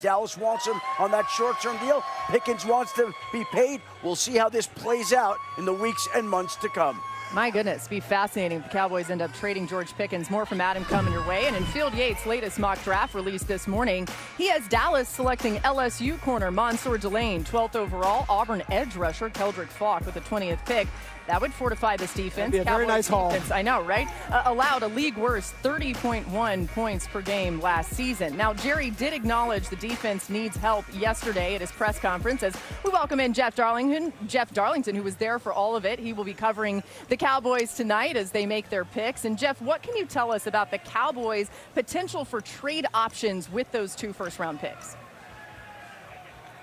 Dallas wants him on that short-term deal. Pickens wants to be paid. We'll see how this plays out in the weeks and months to come. My goodness, be fascinating if the Cowboys end up trading George Pickens. More from Adam coming your way. And in Field Yates' latest mock draft released this morning, he has Dallas selecting LSU corner Mansour Delane, 12th overall, Auburn edge rusher Keldrick Falk with the 20th pick. That would fortify this defense. That'd be a very nice haul. I know, right? Allowed a league worst 30.1 points per game last season. Now, Jerry did acknowledge the defense needs help yesterday at his press conference as we welcome in Jeff Darlington, who was there for all of it. He will be covering the Cowboys tonight as they make their picks. And Jeff, what can you tell us about the Cowboys' potential for trade options with those 2 first-round picks?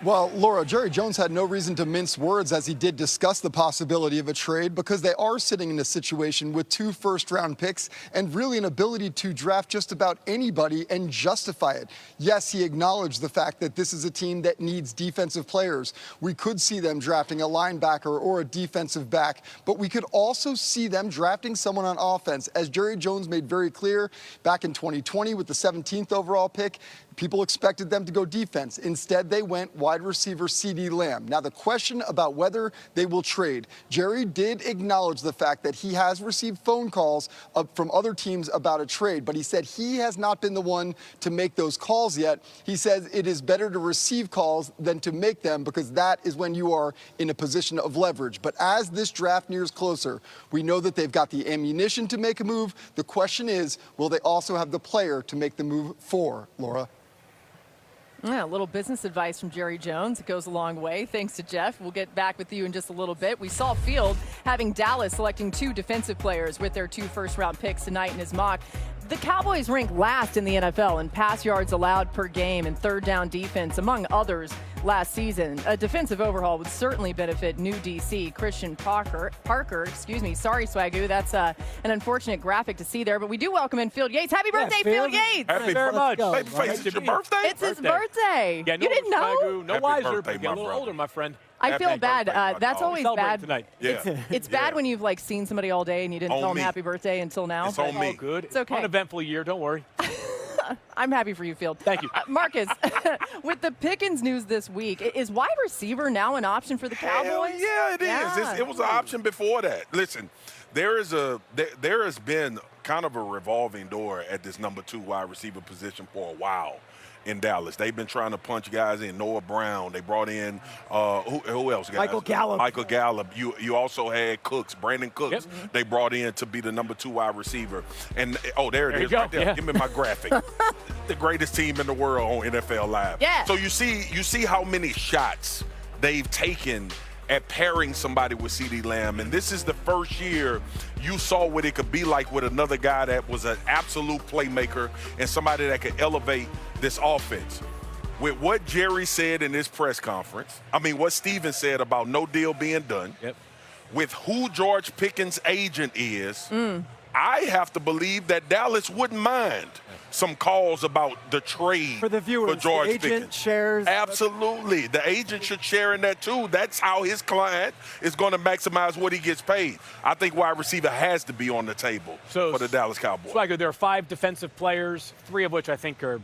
Well, Laura, Jerry Jones had no reason to mince words as he did discuss the possibility of a trade because they are sitting in a situation with 2 first-round picks and really an ability to draft just about anybody and justify it. Yes, he acknowledged the fact that this is a team that needs defensive players. We could see them drafting a linebacker or a defensive back, but we could also see them drafting someone on offense. As Jerry Jones made very clear back in 2020 with the 17th overall pick, people expected them to go defense. Instead, they went wide receiver CeeDee Lamb. Now, the question about whether they will trade, Jerry did acknowledge the fact that he has received phone calls from other teams about a trade, but he said he has not been the one to make those calls yet. He says it is better to receive calls than to make them because that is when you are in a position of leverage. But as this draft nears closer, we know that they've got the ammunition to make a move. The question is, will they also have the player to make the move for, Laura? Yeah, a little business advice from Jerry Jones. It goes a long way. Thanks to Jeff. We'll get back with you in just a little bit. We saw Field having Dallas selecting 2 defensive players with their 2 first-round picks tonight in his mock. The Cowboys rank last in the NFL in pass yards allowed per game and third down defense, among others, last season. A defensive overhaul would certainly benefit new DC Christian Parker. Sorry, Swagoo. That's an unfortunate graphic to see there, but we do welcome in Field Yates. Happy birthday, Field Yates! Happy very much. It's your birthday? It's his birthday. Yeah, you didn't know? Swagoo, no Happy wiser, birthday, but get a little my brother. older, my friend. I feel Happy bad. birthday, That's always Celebrating bad. tonight. Yeah. It's bad when you've seen somebody all day and you didn't On tell them me. happy birthday until now. It's on me. All good. It's okay. Uneventful year, don't worry. I'm happy for you, Field. Thank you. Marcus, with the Pickens news this week, is wide receiver now an option for the Cowboys? Hell yeah, it is. Yeah. It was an option before that. Listen, there has been kind of a revolving door at this number 2 wide receiver position for a while in Dallas. They've been trying to punch guys in. Noah Brown. They brought in who else? Guys? Michael Gallup. Michael Gallup. You also had Brandon Cooks. Yep. They brought in to be the number 2 wide receiver. And there it you is go. right there. Yeah. Give me my graphic. The greatest team in the world on NFL Live. Yeah. So you see how many shots they've taken at pairing somebody with CeeDee Lamb. And this is the first year you saw what it could be like with another guy that was an absolute playmaker and somebody that could elevate this offense. With what Jerry said in his press conference, what Steven said about no deal being done, Yep. with who George Pickens' agent is, I have to believe that Dallas wouldn't mind some calls about the trade For the viewers, for George the agent Pickens. shares. Absolutely. The agent should share in that too. That's how his client is going to maximize what he gets paid. I think wide receiver has to be on the table for the Dallas Cowboys. Swagger, there are 5 defensive players, 3 of which I think are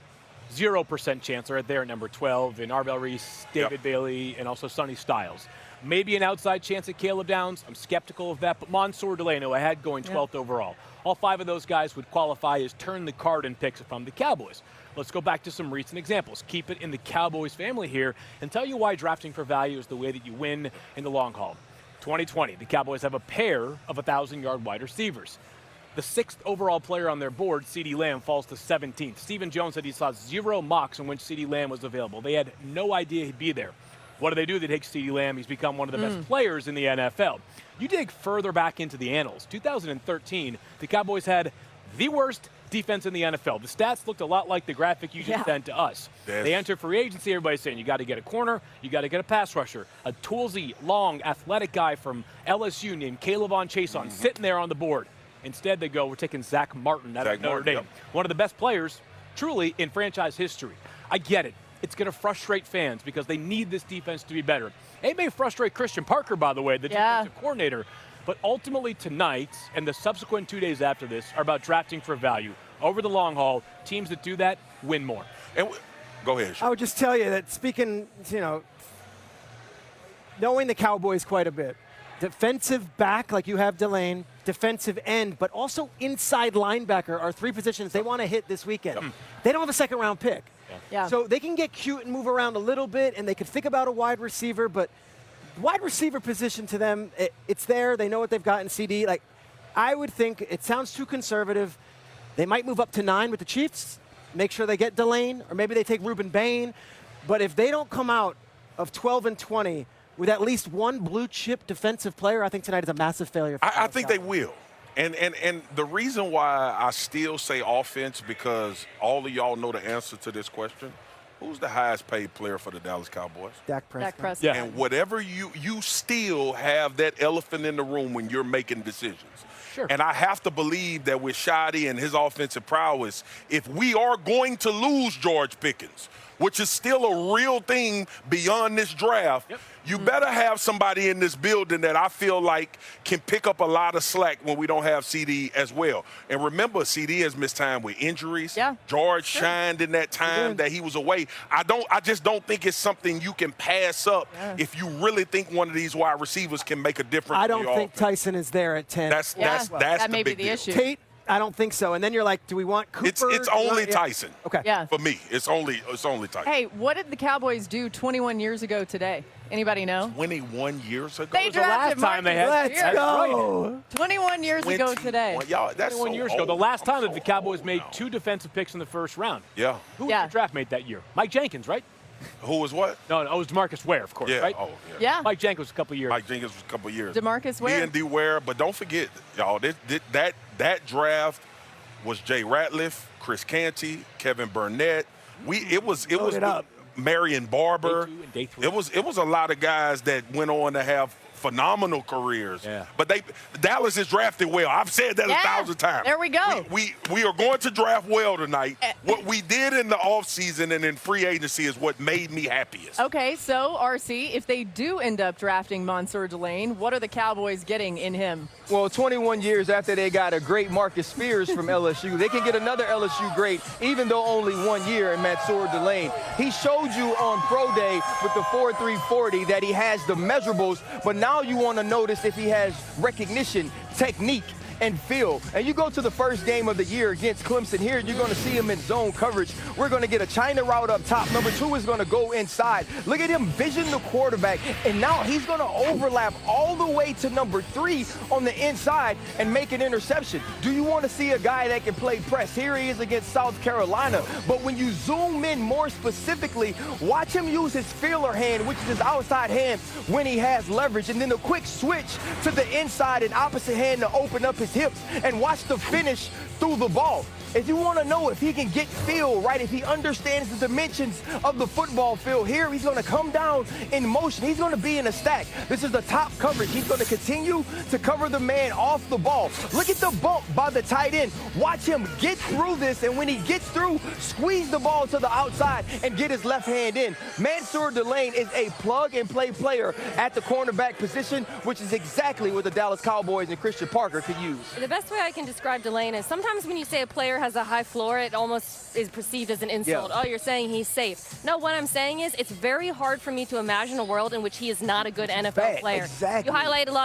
0% chance are there at number 12 in Arbel Reese, David Bailey, and also Sonny Styles. Maybe an outside chance at Caleb Downs. I'm skeptical of that, but Mansour Delane, I had going 12th overall. All 5 of those guys would qualify as turn the card and picks from the Cowboys. Let's go back to some recent examples. Keep it in the Cowboys family here and tell you why drafting for value is the way that you win in the long haul. 2020, the Cowboys have a pair of 1,000-yard wide receivers. The 6th overall player on their board, CeeDee Lamb, falls to 17th. Stephen Jones said he saw 0 mocks in which CeeDee Lamb was available. They had no idea he'd be there. What do? They take CeeDee Lamb. He's become one of the best players in the NFL. You dig further back into the annals. 2013, the Cowboys had the worst defense in the NFL. The stats looked a lot like the graphic you just sent to us. They enter free agency. Everybody's saying you got to get a corner, you got to get a pass rusher. A toolsy, long, athletic guy from LSU named Caleb Chason sitting there on the board. Instead, they go, we're taking Zach Martin out of Notre Dame. One of the best players, truly, in franchise history. I get it. It's going to frustrate fans because they need this defense to be better. It may frustrate Christian Parker, by the way, the defensive coordinator. But ultimately tonight and the subsequent 2 days after this are about drafting for value. Over the long haul, teams that do that win more. And Go ahead, I Sean. would just tell you that speaking, knowing the Cowboys quite a bit, defensive back like you have Delane, defensive end, but also inside linebacker are three positions they want to hit this weekend. They don't have a second-round pick. Yeah. So they can get cute and move around a little bit, and they could think about a wide receiver, but wide receiver position to them, it's there. They know what they've got in CD. Like, I would think it sounds too conservative. They might move up to 9 with the Chiefs, make sure they get Delane, or maybe they take Ruben Bain. But if they don't come out of 12 and 20 with at least one blue chip defensive player, I think tonight is a massive failure. I think they will. And the reason why I still say offense, because all of y'all know the answer to this question. Who's the highest paid player for the Dallas Cowboys? Dak Prescott. Dak Prescott. Yeah. And whatever you still have that elephant in the room when you're making decisions. Sure. And I have to believe that with Shadi and his offensive prowess, if we are going to lose George Pickens, which is still a real thing beyond this draft, you better have somebody in this building that I feel like can pick up a lot of slack when we don't have CD as well. And remember, CD has missed time with injuries. Yeah. George shined in that time that he was away. I just don't think it's something you can pass up if you really think one of these wide receivers can make a difference. I in don't your think offense. Tyson is there at 10. That's that the may be big the deal. issue. Tate, I don't think so. And then you're like, do we want Cooper? It's only Tyson. Okay. Yeah. For me, it's only Tyson. Hey, what did the Cowboys do 21 years ago today? Anybody know? 21 years ago. They was the last drafted time they had- Marcus Let's Spears. go. 21 years ago today. Y'all, that's 21 so years ago, old. the last time that I'm the so Cowboys old made now. 2 defensive picks in the first round. Yeah. Who was Yeah. the draft mate that year? Mike Jenkins, right? Who was what? No, it was DeMarcus Ware, of course, Yeah. right? Oh, yeah. Yeah. Mike Jenkins was a couple years. Mike Jenkins was a couple years. DeMarcus Me Ware. and D. Ware, but don't forget, y'all, that draft was Jay Ratliff, Chris Canty, Kevin Burnett. It was it up. Marion Barber. Day 2 and day 3. It was a lot of guys that went on to have phenomenal careers. Yeah. But Dallas is drafted well. I've said that 1,000 times. There we go. We are going to draft well tonight. What we did in the offseason and in free agency is what made me happiest. Okay, so RC, if they do end up drafting Mansour Delane, what are the Cowboys getting in him? Well, 21 years after they got a great Marcus Spears from LSU, they can get another LSU great, even though only 1 year in Mansour Delane. He showed you on Pro Day with the 4.340 that he has the measurables, but now you want to notice if he has recognition, technique, and feel. And you go to the first game of the year against Clemson here, you're going to see him in zone coverage. We're going to get a China route up top. Number 2 is going to go inside. Look at him vision the quarterback, and now he's going to overlap all the way to number 3 on the inside and make an interception. Do you want to see a guy that can play press? Here he is against South Carolina. But when you zoom in more specifically, watch him use his feeler hand, which is his outside hand, when he has leverage, and then a quick switch to the inside and opposite hand to open up his hips, and watch the finish through the ball. If you want to know if he can get feel, right, if he understands the dimensions of the football field, here he's going to come down in motion. He's going to be in a stack. This is the top coverage. He's going to continue to cover the man off the ball. Look at the bump by the tight end. Watch him get through this, and when he gets through, squeeze the ball to the outside and get his left hand in. Mansour Delane is a plug-and-play player at the cornerback position, which is exactly what the Dallas Cowboys and Christian Parker could use. The best way I can describe Delane is sometimes when you say a player has a high floor, it almost is perceived as an insult. Yeah. Oh, you're saying he's safe. No, what I'm saying is it's very hard for me to imagine a world in which he is not a good NFL player. Exactly. You highlight a lot of